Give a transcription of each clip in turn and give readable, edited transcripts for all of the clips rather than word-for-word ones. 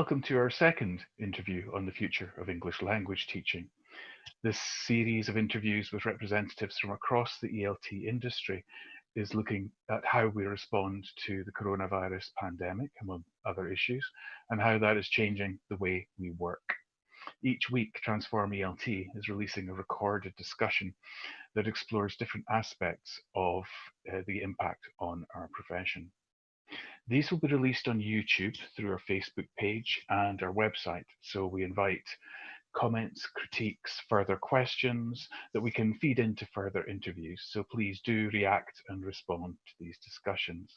Welcome to our second interview on the future of English language teaching. This series of interviews with representatives from across the ELT industry is looking at how we respond to the coronavirus pandemic, among other issues, and how that is changing the way we work. Each week, Transform ELT is releasing a recorded discussion that explores different aspects of the impact on our profession. These will be released on YouTube through our Facebook page and our website, so we invite comments, critiques, further questions that we can feed into further interviews, so please do react and respond to these discussions.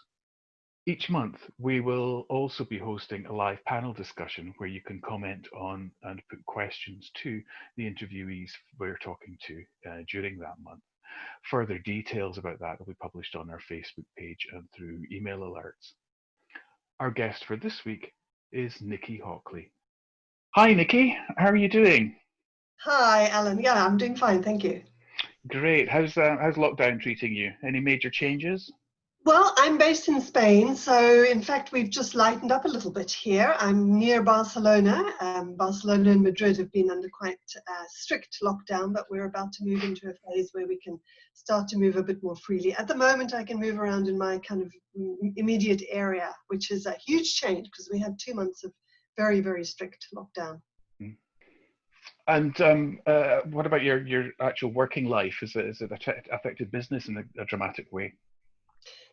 Each month, we will also be hosting a live panel discussion where you can comment on and put questions to the interviewees we're talking to during that month. Further details about that will be published on our Facebook page and through email alerts. Our guest for this week is Nicky Hockly. Hi, Nicky. How are you doing? Hi, Alan. Yeah, I'm doing fine, thank you. Great. How's lockdown treating you? Any major changes? Well, I'm based in Spain, so in fact we've just lightened up a little bit here. I'm near Barcelona. Barcelona and Madrid have been under quite strict lockdown, but we're about to move into a phase where we can start to move a bit more freely. At the moment, I can move around in my kind of immediate area, which is a huge change because we had 2 months of very, very strict lockdown. And what about your actual working life? Is it affected business in a dramatic way?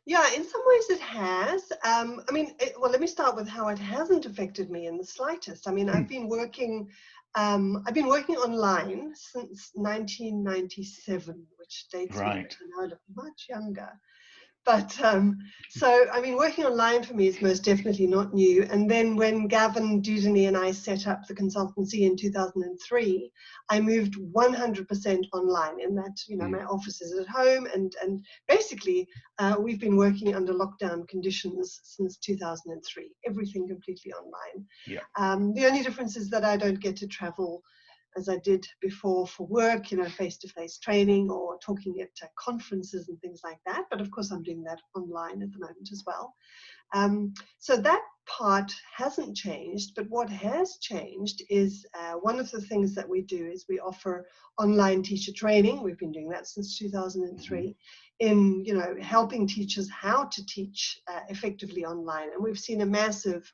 Yeah, in some ways it has. Well, let me start with how it hasn't affected me in the slightest. I mean, I've been working online since 1997, which dates me Right. to now look much younger. But so, I mean, working online for me is most definitely not new. And then when Gavin Dudney and I set up the consultancy in 2003, I moved 100% online in that, my office is at home. And basically, we've been working under lockdown conditions since 2003, everything completely online. Yeah. The only difference is that I don't get to travel as I did before for work, face-to-face training or talking at conferences and things like that. But of course, I'm doing that online at the moment as well. So that part hasn't changed, but what has changed is one of the things that we do is we offer online teacher training. We've been doing that since 2003 in, helping teachers how to teach effectively online. And we've seen a massive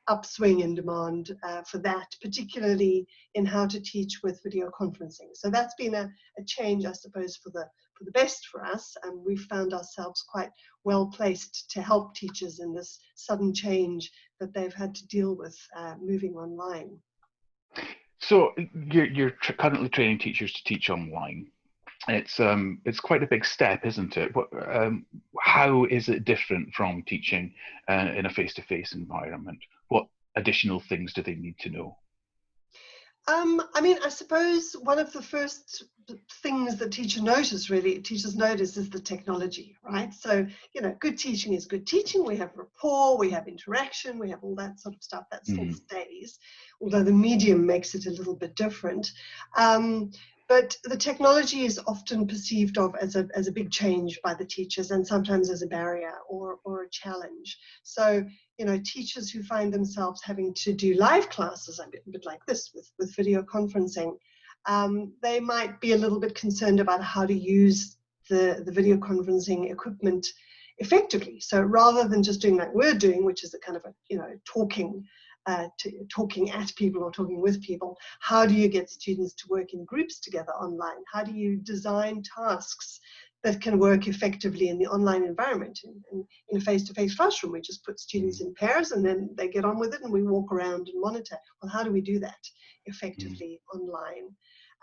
upswing in demand for that, particularly in how to teach with video conferencing. So that's been a change, I suppose, for the best for us, and we've found ourselves quite well placed to help teachers in this sudden change that they've had to deal with moving online. So you're currently training teachers to teach online. It's quite a big step, isn't it? How is it different from teaching in a face-to-face environment? What additional things do they need to know? I suppose one of the first things that teachers notice is the technology, right? So, good teaching is good teaching. We have rapport, we have interaction, we have all that sort of stuff that still stays, although the medium makes it a little bit different. But the technology is often perceived of as a big change by the teachers and sometimes as a barrier or a challenge. So, teachers who find themselves having to do live classes, a bit like this with video conferencing, they might be a little bit concerned about how to use the video conferencing equipment effectively. So rather than just doing like we're doing, which is a kind of talking at people or talking with people, how do you get students to work in groups together online? How do you design tasks that can work effectively in the online environment? In a face-to-face classroom, we just put students in pairs and then they get on with it and we walk around and monitor. Well, how do we do that effectively online?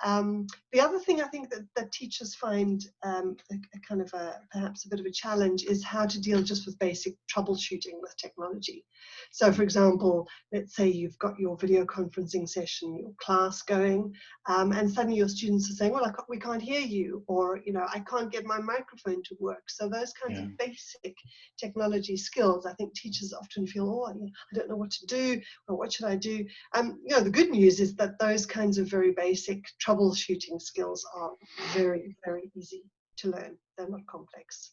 The other thing I think that teachers find perhaps a bit of a challenge is how to deal just with basic troubleshooting with technology. So, for example, let's say you've got your video conferencing session, your class going, and suddenly your students are saying, well, we can't hear you, or, I can't get my microphone to work. So those kinds of basic technology skills, I think teachers often feel, I don't know what to do, or what should I do? The good news is that those kinds of very basic troubleshooting skills are very, very easy to learn. They're not complex.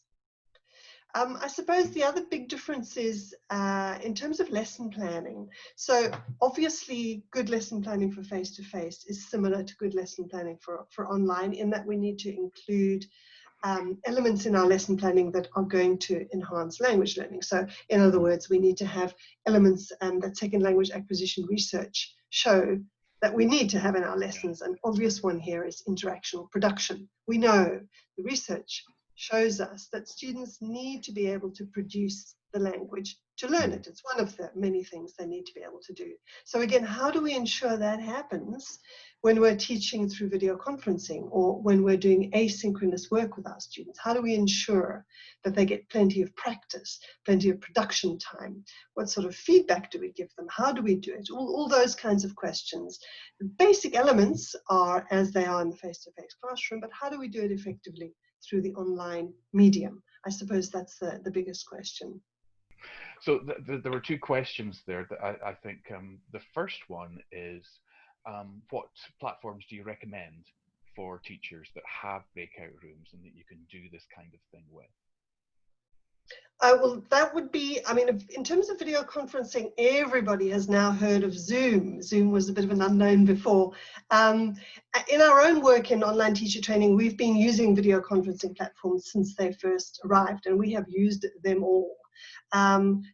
I suppose the other big difference is in terms of lesson planning. So obviously good lesson planning for face-to-face is similar to good lesson planning for online, in that we need to include elements in our lesson planning that are going to enhance language learning. So in other words, we need to have elements that second language acquisition research show that we need to have in our lessons. An obvious one here is interactional production. We know the research shows us that students need to be able to produce the language to learn it. It's one of the many things they need to be able to do. So again, how do we ensure that happens when we're teaching through video conferencing, or when we're doing asynchronous work with our students? How do we ensure that they get plenty of practice, plenty of production time? What sort of feedback do we give them? How do we do it? All those kinds of questions. The basic elements are as they are in the face-to-face classroom, but how do we do it effectively through the online medium? I suppose that's the biggest question. So there were two questions there that I think the first one is, what platforms do you recommend for teachers that have breakout rooms and that you can do this kind of thing with? Well, that would be, I mean, in terms of video conferencing, everybody has now heard of Zoom. Zoom was a bit of an unknown before. In our own work in online teacher training, we've been using video conferencing platforms since they first arrived, and we have used them all.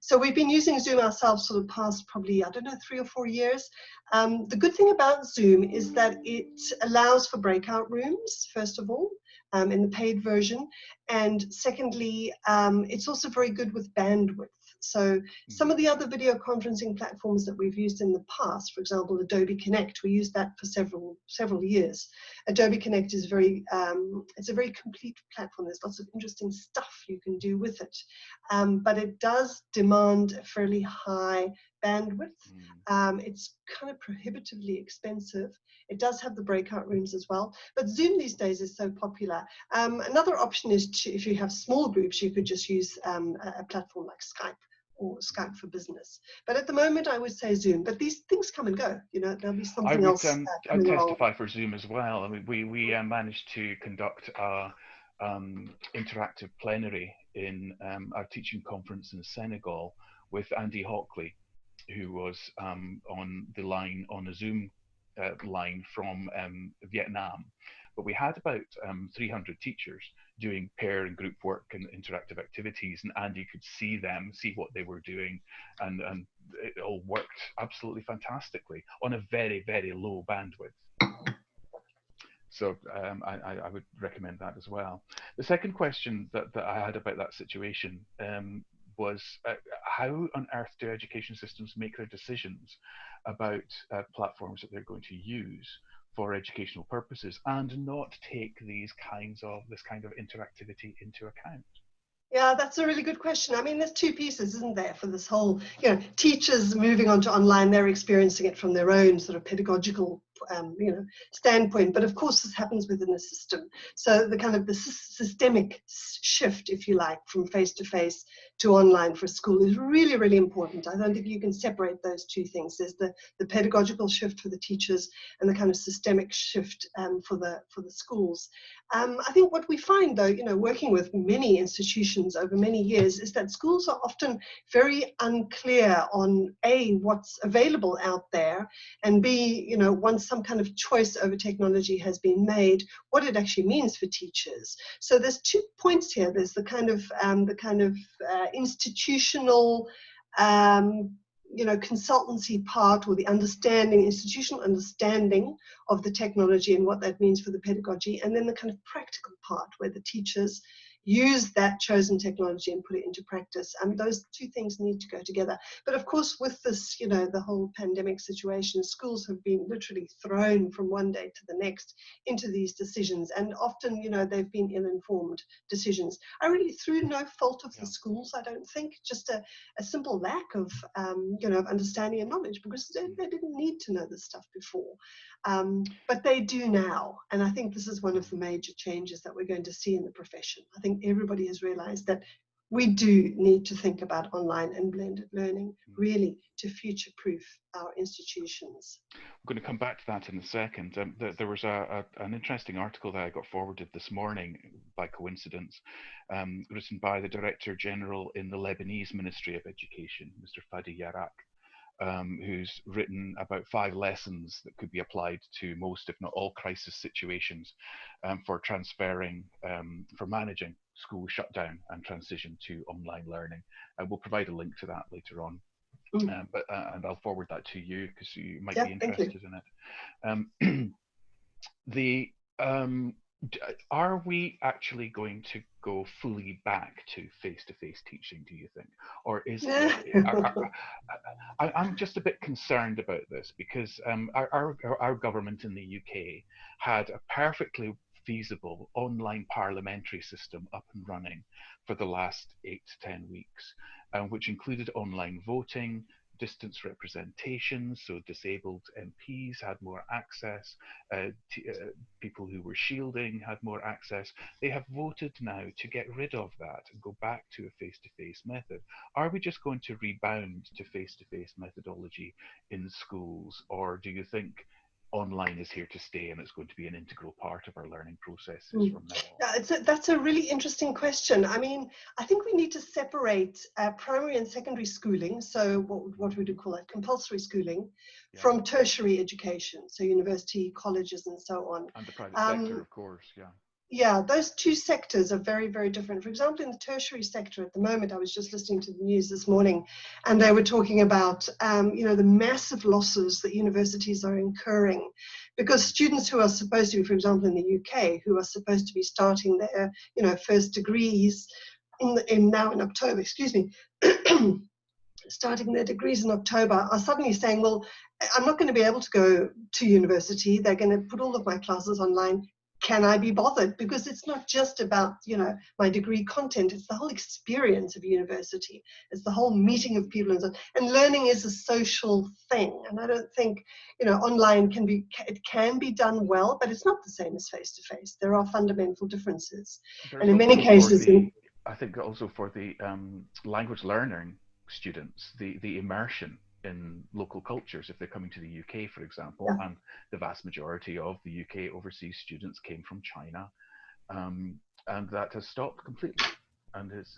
So we've been using Zoom ourselves for the past probably, I don't know, 3 or 4 years. The good thing about Zoom is that it allows for breakout rooms, first of all, in the paid version. And secondly, it's also very good with bandwidth. So some of the other video conferencing platforms that we've used in the past, for example, Adobe Connect, we used that for several years. Adobe Connect is it's a very complete platform. There's lots of interesting stuff you can do with it, but it does demand a fairly high bandwidth. It's kind of prohibitively expensive. It does have the breakout rooms as well, but Zoom these days is so popular. Another option is if you have small groups, you could just use a platform like Skype or Skype for Business. But at the moment, I would say Zoom. But these things come and go. You know, there'll be something else I'd coming along. testify for Zoom as well. I mean, we managed to conduct a interactive plenary in our teaching conference in Senegal with Andy Hockly, who was on the line, on a Zoom line from Vietnam. But we had about 300 teachers doing pair and group work and interactive activities, and Andy could see them, see what they were doing, and it all worked absolutely fantastically on a very, very low bandwidth. So I would recommend that as well. The second question that I had about that situation was how on earth do education systems make their decisions about platforms that they're going to use for educational purposes and not take this kind of interactivity into account? Yeah, that's a really good question. I mean, there's two pieces, isn't there, for this whole, you know, teachers moving on to online, they're experiencing it from their own sort of pedagogical standpoint. But of course, this happens within the system. So the kind of the systemic shift, if you like, from face-to-face to online for school is really, really important. I don't think you can separate those two things. There's the pedagogical shift for the teachers and the kind of systemic shift for the schools. I think what we find, though, working with many institutions over many years, is that schools are often very unclear on A, what's available out there, and B, once some kind of choice over technology has been made, what it actually means for teachers. So there's 2 points here. There's the kind of institutional consultancy part, or the institutional understanding of the technology and what that means for the pedagogy, and then the kind of practical part where the teachers use that chosen technology and put it into practice. And those two things need to go together. But of course, with this, the whole pandemic situation, schools have been literally thrown from one day to the next into these decisions. And often, they've been ill-informed decisions. I really, through no fault of the schools, I don't think, just a simple lack of, of understanding and knowledge, because they didn't need to know this stuff before. But they do now. And I think this is one of the major changes that we're going to see in the profession. I think everybody has realized that we do need to think about online and blended learning, really, to future-proof our institutions. I'm going to come back to that in a second. There was an interesting article that I got forwarded this morning by coincidence, written by the Director General in the Lebanese Ministry of Education, Mr. Fadi Yarak, who's written about 5 lessons that could be applied to most, if not all, crisis situations for transferring, for managing school shutdown and transition to online learning. We'll provide a link to that later on. And I'll forward that to you because you might be interested in it. Are we actually going to go fully back to face-to-face teaching, do you think? Or is I'm just a bit concerned about this because our government in the UK had a perfectly feasible online parliamentary system up and running for the last 8 to 10 weeks, which included online voting, distance representations, so disabled MPs had more access, people who were shielding had more access. They have voted now to get rid of that and go back to a face-to-face method. Are we just going to rebound to face-to-face methodology in schools, or do you think online is here to stay and it's going to be an integral part of our learning processes from now on? Yeah, that's a really interesting question. I mean, I think we need to separate primary and secondary schooling, so what would you call it, compulsory schooling, from tertiary education, so university, colleges, and so on. And the private sector, of course, Yeah, those two sectors are very, very different. For example, in the tertiary sector at the moment, I was just listening to the news this morning, and they were talking about, the massive losses that universities are incurring because students who are supposed to be, for example, in the UK, who are supposed to be starting their, first degrees now in October, starting their degrees in October, are suddenly saying, well, I'm not going to be able to go to university. They're going to put all of my classes online. Can I be bothered? Because it's not just about, my degree content. It's the whole experience of university. It's the whole meeting of people and so on. And learning is a social thing. And I don't think, online can be done well, but it's not the same as face-to-face. There are fundamental differences. And in many cases, I think also for the language learning students, the immersion in local cultures, if they're coming to the UK, for example, and the vast majority of the UK overseas students came from China, and that has stopped completely and is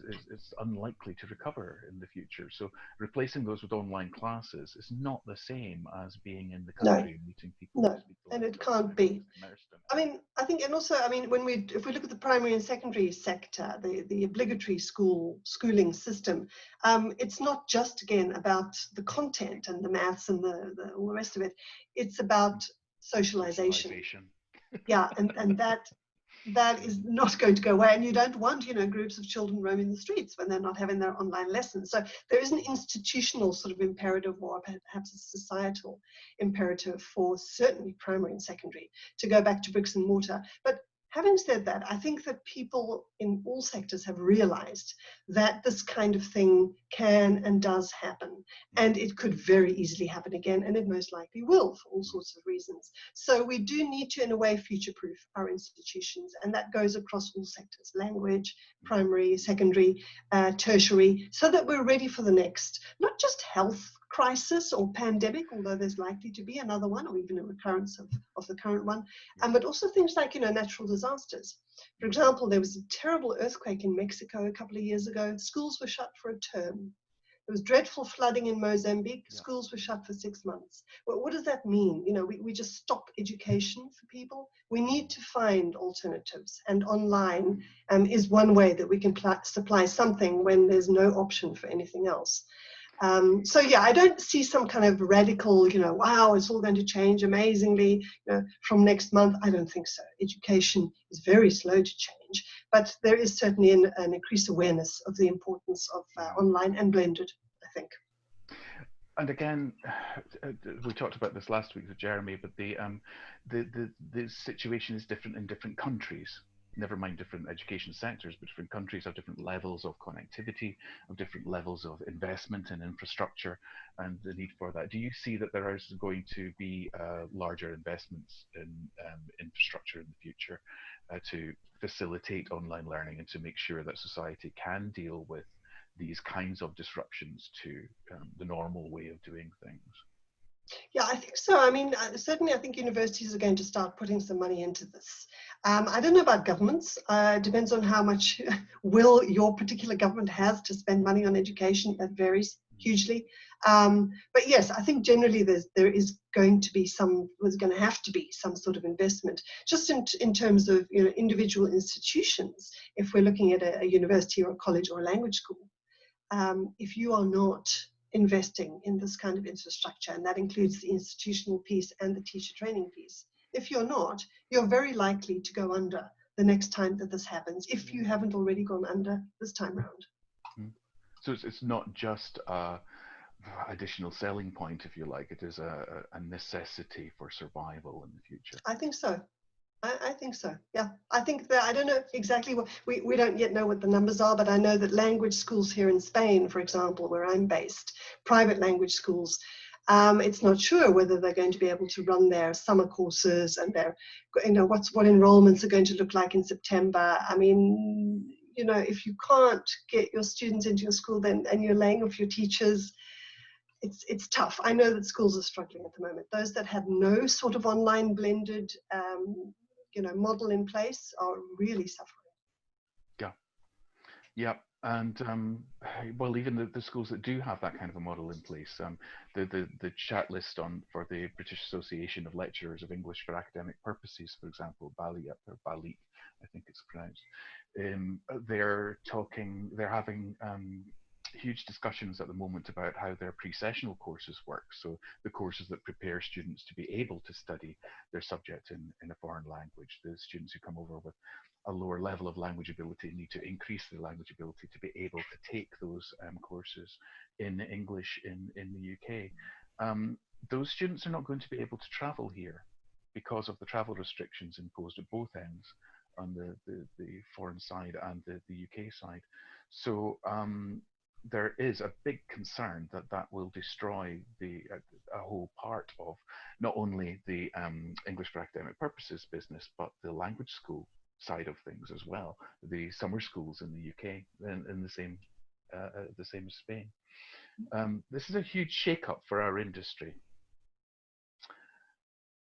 unlikely to recover in the future. So replacing those with online classes is not the same as being in the country and meeting people. No, and it can't be. I mean, I think, and also, I mean, if we look at the primary and secondary sector, the obligatory schooling system, it's not just, again, about the content and the maths and all the rest of it. It's about socialization. Yeah, and that is not going to go away, and you don't want groups of children roaming the streets when they're not having their online lessons. So there is an institutional sort of imperative, or perhaps a societal imperative, for certainly primary and secondary to go back to bricks and mortar. But having said that, I think that people in all sectors have realized that this kind of thing can and does happen, and it could very easily happen again, and it most likely will, for all sorts of reasons. So we do need to, in a way, future-proof our institutions, and that goes across all sectors: language, primary, secondary, tertiary, so that we're ready for the next, not just health crisis or pandemic, although there's likely to be another one, or even a recurrence of the current one, but also things like natural disasters. For example, there was a terrible earthquake in Mexico a couple of years ago. Schools were shut for a term. There was dreadful flooding in Mozambique. Schools were shut for 6 months. Well, what does that mean? We just stop education for people. We need to find alternatives, and online is one way that we can supply something when there's no option for anything else. So yeah, I don't see some kind of radical, wow, it's all going to change amazingly from next month. I don't think so. Education is very slow to change, but there is certainly an increased awareness of the importance of online and blended, I think. And again, we talked about this last week with Jeremy, but the situation is different in different countries. never mind different education sectors, but different countries have different levels of connectivity, of different levels of investment in infrastructure, and the need for that. Do you see that there is going to be larger investments in infrastructure in the future to facilitate online learning and to make sure that society can deal with these kinds of disruptions to the normal way of doing things? Yeah, I think so. I mean, certainly I think universities are going to start putting some money into this. I don't know about governments. It depends on how much will your particular government has to spend money on education. That varies hugely. But yes, I think generally there is going to be there's going to have to be some sort of investment, just in terms of, you know, individual institutions. If we're looking at a university or a college or a language school, if you are not investing in this kind of infrastructure, and that includes the institutional piece and the teacher training piece. If you're not, you're very likely to go under the next time that this happens, if you haven't already gone under this time round. So it's not just additional selling point, if you like. It is a necessity for survival in the future. I think so. I think so. Yeah, I think that, I don't know exactly what, we don't yet know what the numbers are, but I know that language schools here in Spain, for example, where I'm based, private language schools, it's not sure whether they're going to be able to run their summer courses and their, you know, what enrollments are going to look like in September. I mean, you know, if you can't get your students into your school, then, and you're laying off your teachers, it's tough. I know that schools are struggling at the moment. Those that have no sort of online blended you know, model in place are really suffering. Yeah, yeah, and well, even the schools that do have that kind of a model in place, the chat list for the British Association of Lecturers of English for Academic Purposes, for example, BALIC, I think it's pronounced. They're having huge discussions at the moment about how their pre-sessional courses work. So the courses that prepare students to be able to study their subject in a foreign language. The students who come over with a lower level of language ability need to increase their language ability to be able to take those courses in English in the UK. Those students are not going to be able to travel here because of the travel restrictions imposed at both ends, on the foreign side and the UK side. So there is a big concern that will destroy a whole part of not only the English for Academic Purposes business, but the language school side of things as well. The summer schools in the UK, in the same as Spain. This is a huge shake-up for our industry.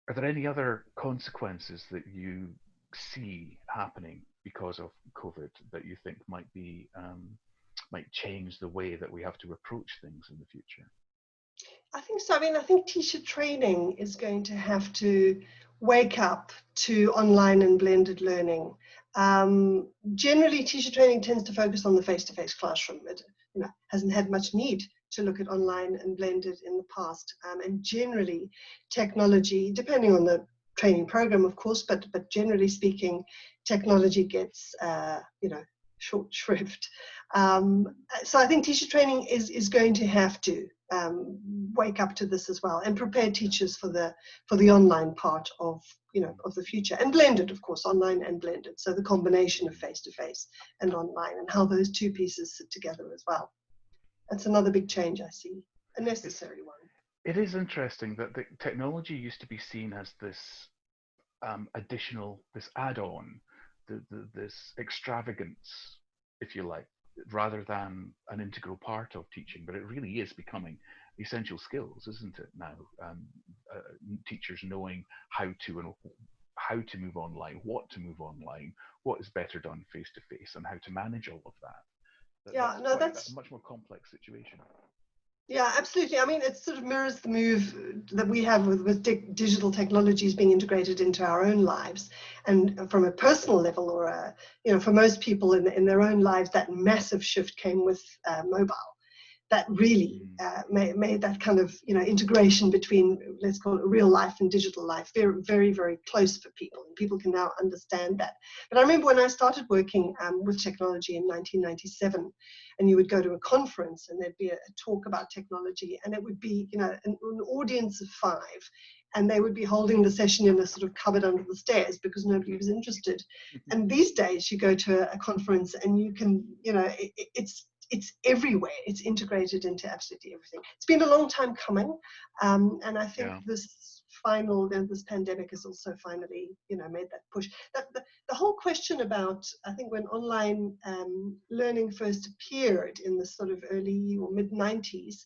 Are there any other consequences that you see happening because of COVID that you think might change the way that we have to approach things in the future? I think so. I mean, I think teacher training is going to have to wake up to online and blended learning. Generally, teacher training tends to focus on the face-to-face classroom. It, you know, hasn't had much need to look at online and blended in the past. And generally, technology, depending on the training program, of course, but generally speaking, technology gets, you know, short shrift. So I think teacher training is going to have to wake up to this as well, and prepare teachers for the online part of, you know, of the future, and blended, of course, online and blended. So the combination of face-to-face and online, and how those two pieces sit together as well. That's another big change I see, a necessary one. It is interesting that the technology used to be seen as this additional, this add-on, this extravagance, if you like, rather than an integral part of teaching. But it really is becoming essential skills, isn't it now? Teachers knowing how to move online, what to move online, what is better done face to face, and how to manage all of that. Yeah, that's a much more complex situation. Yeah, absolutely. I mean, it sort of mirrors the move that we have with digital technologies being integrated into our own lives. And from a personal level, or you know, for most people in their own lives, that massive shift came with mobile. That really made that kind of, you know, integration between, let's call it, real life and digital life very, very, very close for people, and people can now understand that. But I remember when I started working with technology in 1997, and you would go to a conference and there'd be a talk about technology, and it would be, you know, an audience of 5, and they would be holding the session in a sort of cupboard under the stairs because nobody was interested. And these days you go to a conference and you can, it's everywhere. It's integrated into absolutely everything. It's been a long time coming, and I think this pandemic has also finally, made that push. The whole question about, I think when online learning first appeared in the sort of early or mid 90s,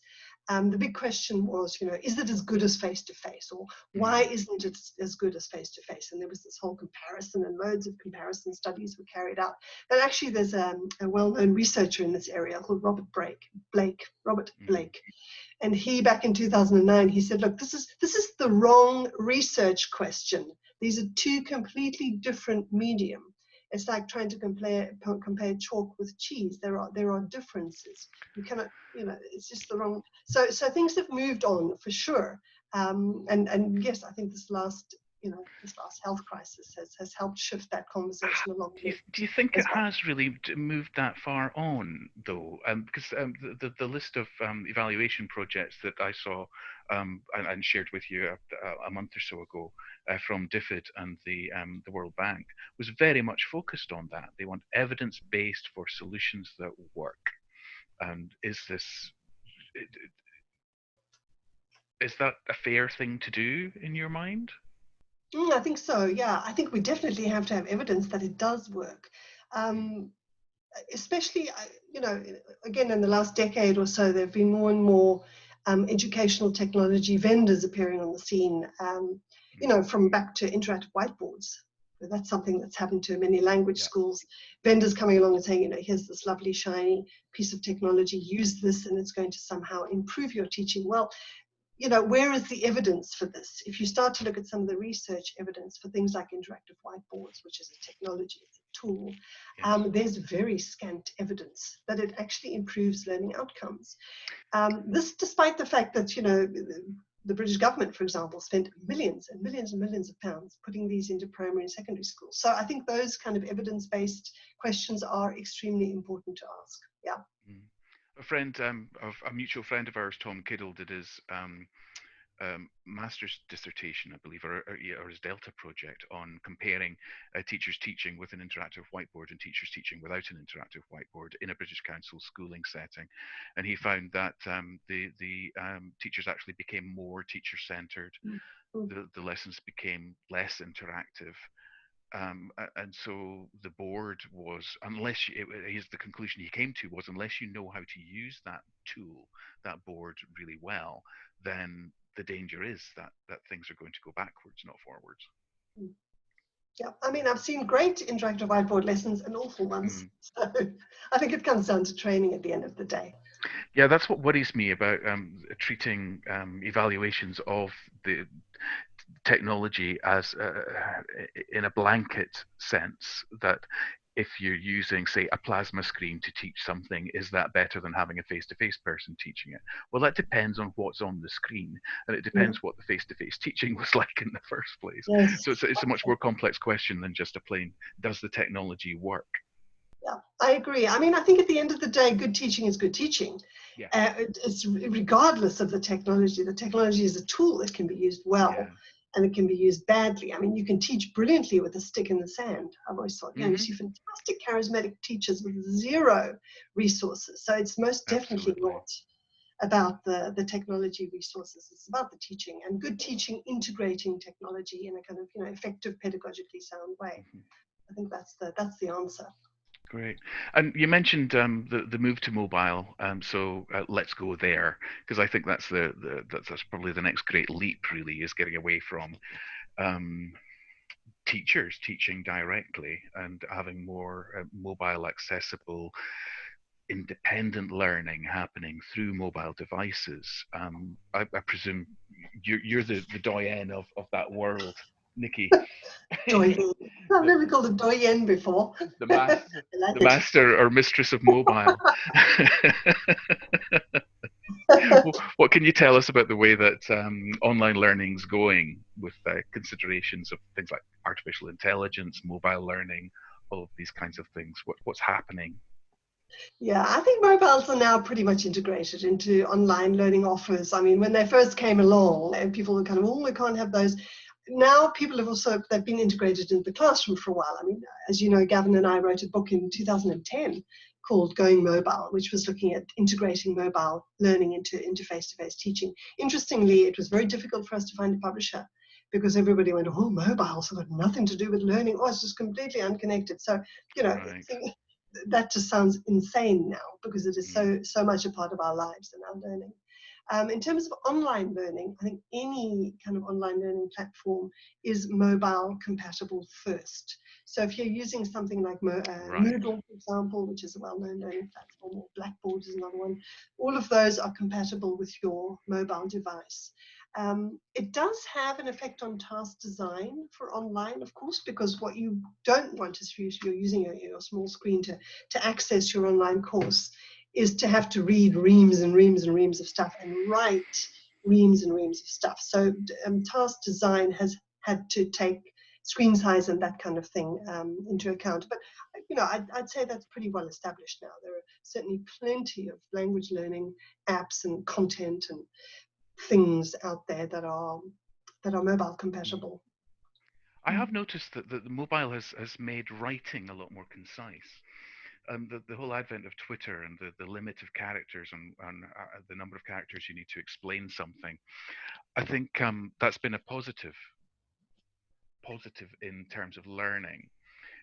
the big question was, is it as good as face-to-face, or why isn't it as good as face-to-face? And there was this whole comparison, and loads of comparison studies were carried out. But actually, there's a well-known researcher in this area called Robert Blake, and he, back in 2009, he said, look, this is the wrong research question. These are two completely different medium. It's like trying to compare chalk with cheese. There are differences. You cannot, it's just the wrong. So things have moved on for sure. And yes, I think this last health crisis has helped shift that conversation along. Do you think it has really moved that far on, though? Because the list of evaluation projects that I saw and shared with you a month or so ago from DFID and the World Bank was very much focused on that. They want evidence-based for solutions that work. And is that a fair thing to do in your mind? I think so, yeah. I think we definitely have to have evidence that it does work. Especially, again, in the last decade or so, there have been more and more educational technology vendors appearing on the scene, from back to interactive whiteboards. That's something that's happened to many language schools. Vendors coming along and saying, here's this lovely, shiny piece of technology, use this and it's going to somehow improve your teaching. Well, where is the evidence for this? If you start to look at some of the research evidence for things like interactive whiteboards, which is a technology, it's a tool, there's very scant evidence that it actually improves learning outcomes. This, despite the fact that, the British government, for example, spent millions and millions and millions of pounds putting these into primary and secondary schools. So I think those kind of evidence-based questions are extremely important to ask. Yeah. A mutual friend of ours, Tom Kiddle, did his master's dissertation, I believe, or his Delta project on comparing teachers teaching with an interactive whiteboard and teachers teaching without an interactive whiteboard in a British Council schooling setting. And he found that the teachers actually became more teacher-centered. The lessons became less interactive. And so the board was, the conclusion he came to was, unless you know how to use that tool, that board really well, then the danger is that things are going to go backwards, not forwards. Yeah, I mean, I've seen great interactive whiteboard lessons and awful ones. So I think it comes down to training at the end of the day. Yeah, that's what worries me about treating evaluations of the technology as in a blanket sense, that if you're using, say, a plasma screen to teach something, is that better than having a face-to-face person teaching it? Well, that depends on what's on the screen, and it depends what the face-to-face teaching was like in the first place. Yes. So it's a much more complex question than just a plain, does the technology work? Yeah, I agree. I mean, I think at the end of the day, good teaching is good teaching. Yeah. It's regardless of the technology. The technology is a tool. It can be used well, and it can be used badly. I mean, you can teach brilliantly with a stick in the sand. I've always thought, you see fantastic charismatic teachers with zero resources. So it's most definitely not about the technology resources. It's about the teaching, and good teaching integrating technology in a kind of effective, pedagogically sound way. I think that's the answer. Great. And you mentioned the move to mobile, so let's go there, because I think that's that's probably the next great leap, really, is getting away from teachers teaching directly and having more mobile accessible independent learning happening through mobile devices. I presume you're the doyen of that world, Nicky. Doyen. I've never called it doyen before. The master or mistress of mobile. What can you tell us about the way that online learning's going, with considerations of things like artificial intelligence, mobile learning, all of these kinds of things? What's happening? Yeah, I think mobiles are now pretty much integrated into online learning offers. I mean, when they first came along, and people were kind of, oh, we can't have those. Now people have also, they've been integrated into the classroom for a while. I mean, as you know, Gavin and I wrote a book in 2010 called Going Mobile, which was looking at integrating mobile learning into face-to-face teaching. Interestingly, it was very difficult for us to find a publisher because everybody went, oh, mobiles have got nothing to do with learning. Oh, it's just completely unconnected. So, you know, Right. that just sounds insane now because it is Mm. so much a part of our lives and our learning. In terms of online learning, I think any kind of online learning platform is mobile compatible first. So if you're using something like Right. Moodle, for example, which is a well-known learning platform, or Blackboard is another one, all of those are compatible with your mobile device. It does have an effect on task design for online, of course, because what you don't want is you're using your small screen to access your online course is to have to read reams and reams and reams of stuff and write reams and reams of stuff. So task design has had to take screen size and that kind of thing into account. But you know, I'd say that's pretty well established now. There are certainly plenty of language learning apps and content and things out there that are mobile Mm. compatible. I have noticed that the mobile has made writing a lot more concise. The whole advent of Twitter and the limit of characters and the number of characters you need to explain something, I think that's been a positive in terms of learning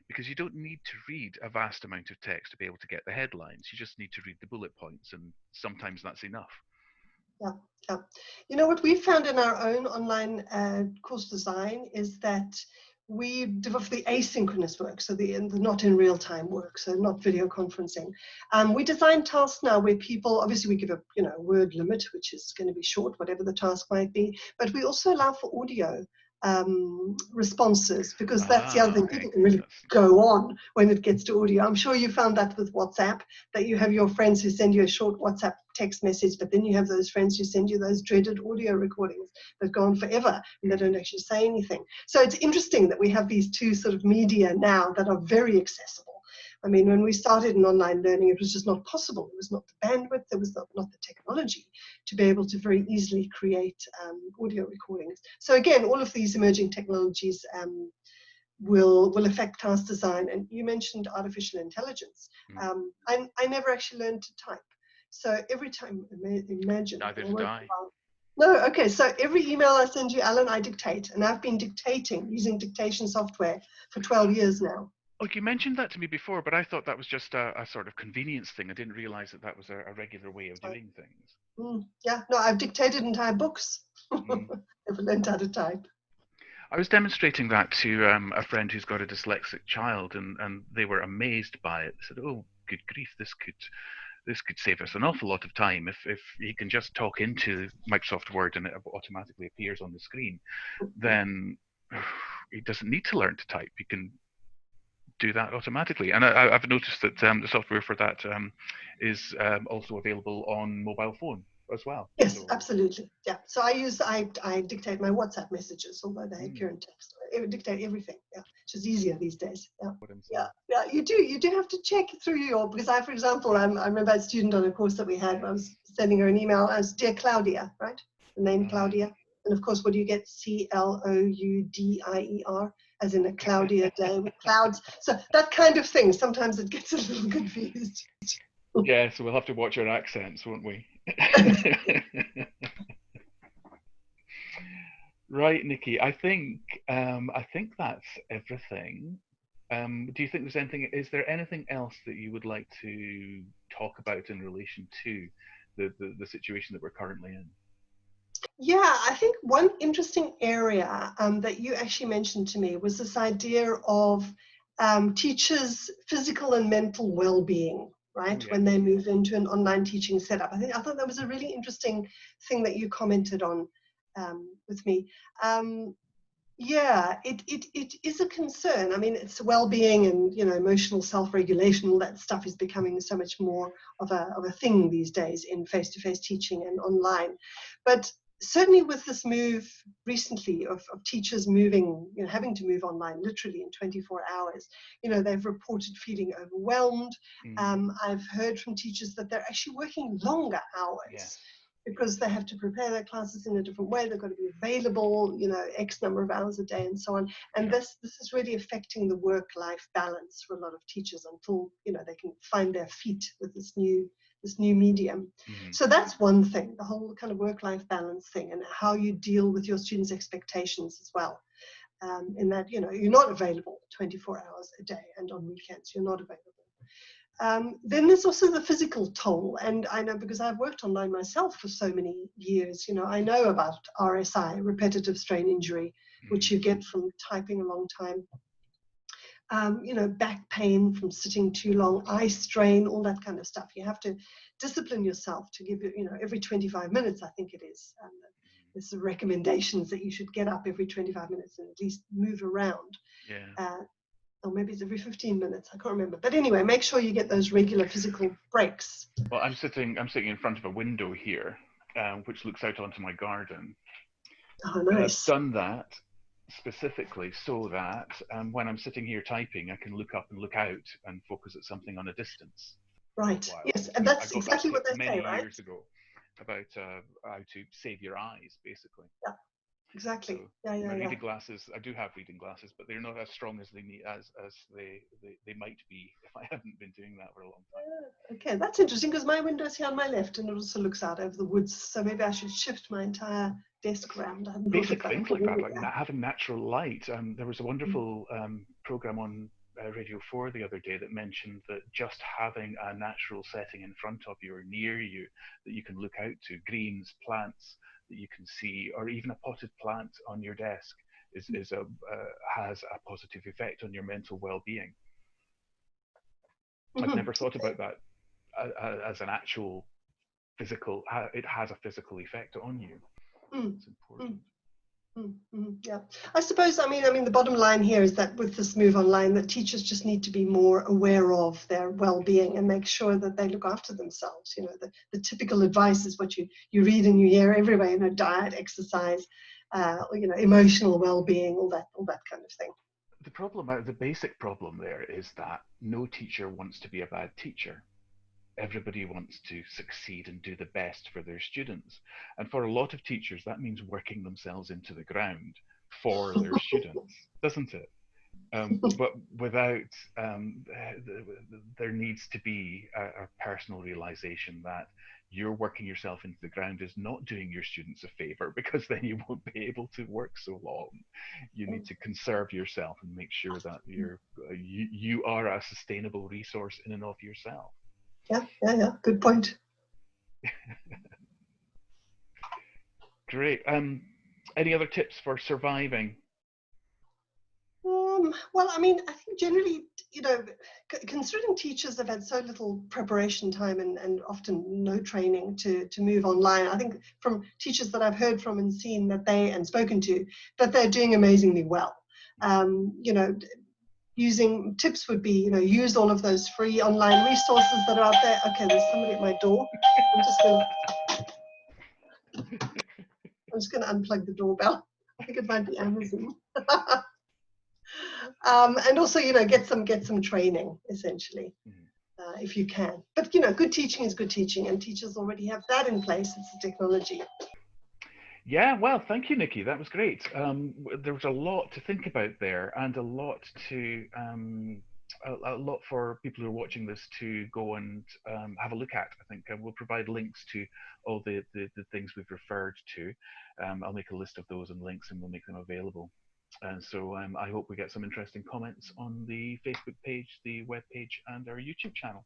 because you don't need to read a vast amount of text to be able to get the headlines. You just need to read the bullet points, and sometimes that's enough. Yeah, yeah. You know what we found in our own online course design is that we develop the asynchronous work, so the not in real time work, so not video conferencing. We design tasks now where people, obviously we give a word limit, which is going to be short, whatever the task might be, but we also allow for audio responses, because that's the other Ah, thing. okay. People can really That's go on when it gets to audio. I'm sure you found that with WhatsApp, that you have your friends who send you a short WhatsApp text message, but then you have those friends who send you those dreaded audio recordings that go on forever and they mm, don't actually say anything. So it's interesting that we have these two sort of media now that are very accessible. I mean, when we started in online learning, it was just not possible. There was not the bandwidth, there was not the technology to be able to very easily create audio recordings. So again, all of these emerging technologies will affect task design. And you mentioned artificial intelligence. mm. I never actually learned to type. So every time, imagine, Neither and I did won't I. no, okay, so every email I send you, Alan, I dictate. And I've been dictating using dictation software for 12 years now. Oh, you mentioned that to me before, but I thought that was just a sort of convenience thing. I didn't realize that that was a regular way of So, doing things. yeah, no, I've dictated entire books. Mm. Never learned how to type. I was demonstrating that to a friend who's got a dyslexic child, and they were amazed by it. They said, "Oh, good grief, this could save us an awful lot of time if he can just talk into Microsoft Word and it automatically appears on the screen. Then he doesn't need to learn to type. He can do that automatically." And I've noticed that the software for that is also available on mobile phone as well. Yes, So, absolutely. Yeah. So I dictate my WhatsApp messages, although they appear in text. I dictate everything. Yeah, which is easier these days. Yeah. what I'm Yeah, saying. yeah, you do have to check through your, because I, for example, I remember a student on a course that we had, I was sending her an email as Dear Claudia, right? The name Right. Claudia. And of course, what do you get? Cloudier, as in a cloudier day with clouds. So that kind of thing. Sometimes it gets a little confused. Yeah, so we'll have to watch our accents, won't we? Right, Nicky. I think that's everything. Do you think there's anything? Is there anything else that you would like to talk about in relation to the situation that we're currently in? Yeah, I think one interesting area that you actually mentioned to me was this idea of teachers' physical and mental well-being, Oh right? yes. When they move into an online teaching setup. I thought that was a really interesting thing that you commented on with me. Yeah, it is a concern. I mean, it's well-being and emotional self-regulation. All that stuff is becoming so much more of a thing these days in face-to-face teaching and online. But certainly with this move recently of teachers moving, having to move online literally in 24 hours, they've reported feeling overwhelmed. I've heard from teachers that they're actually working longer hours. Yes. Because they have to prepare their classes in a different way. They've got to be available, X number of hours a day and so on. And this is really affecting the work-life balance for a lot of teachers until, they can find their feet with this new medium. So that's one thing, the whole kind of work-life balance thing, and how you deal with your students' expectations as well. In that, you're not available 24 hours a day, and on weekends you're not available. Then there's also the physical toll, and I know because I've worked online myself for so many years, I know about RSI, repetitive strain injury, which you get from typing a long time. Back pain from sitting too long, eye strain, all that kind of stuff. You have to discipline yourself to give it, every 25 minutes, I think it is. There's some recommendations that you should get up every 25 minutes and at least move around. Yeah. Or maybe it's every 15 minutes, I can't remember. But anyway, make sure you get those regular physical breaks. Well, I'm sitting in front of a window here, which looks out onto my garden. Oh, nice. I've done that specifically so that when I'm sitting here typing, I can look up and look out and focus at something on a distance. Right. Yes, and that's exactly what they say, right? Many years ago, about how to save your eyes, basically. Yeah. Exactly. So my reading glasses, I do have reading glasses, but they're not as strong as they might be if I hadn't been doing that for a long time. Okay, that's interesting because my window's here on my left and it also looks out over the woods. So maybe I should shift my entire desk around. Basic things like that, like having natural light. There was a wonderful program on Radio 4 the other day that mentioned that just having a natural setting in front of you or near you that you can look out to, greens, plants that you can see, or even a potted plant on your desk has a positive effect on your mental well-being. I've never thought about that as an actual physical. It has a physical effect on you. It's important. Yeah, I suppose. I mean, the bottom line here is that with this move online, that teachers just need to be more aware of their well-being and make sure that they look after themselves. The typical advice is what you read and you hear everywhere. Diet, exercise, emotional well-being, all that kind of thing. The basic problem there is that no teacher wants to be a bad teacher. Everybody wants to succeed and do the best for their students. And for a lot of teachers, that means working themselves into the ground for their students, doesn't it? But without, there needs to be a personal realization that you're working yourself into the ground is not doing your students a favor, because then you won't be able to work so long. You need to conserve yourself and make sure that you are a sustainable resource in and of yourself. Yeah. Good point. Great. Any other tips for surviving? Well, I think generally, considering teachers have had so little preparation time and often no training to move online, I think from teachers that I've heard from and seen and spoken to, that they're doing amazingly well. Using tips would be, use all of those free online resources that are out there. Okay, there's somebody at my door. I'm just going to unplug the doorbell. I think it might be Amazon. And also, get some training, essentially, if you can. But, good teaching is good teaching, and teachers already have that in place. It's the technology. Yeah, well, thank you, Nicky. That was great. There was a lot to think about there, and a lot for people who are watching this to go and have a look at. I think we'll provide links to all the things we've referred to. I'll make a list of those and links, and we'll make them available. And so I hope we get some interesting comments on the Facebook page, the web page, and our YouTube channel.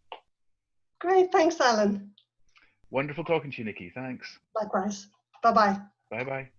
Great. Thanks, Alan. Wonderful talking to you, Nicky. Thanks. Likewise. Bye-bye. Bye-bye.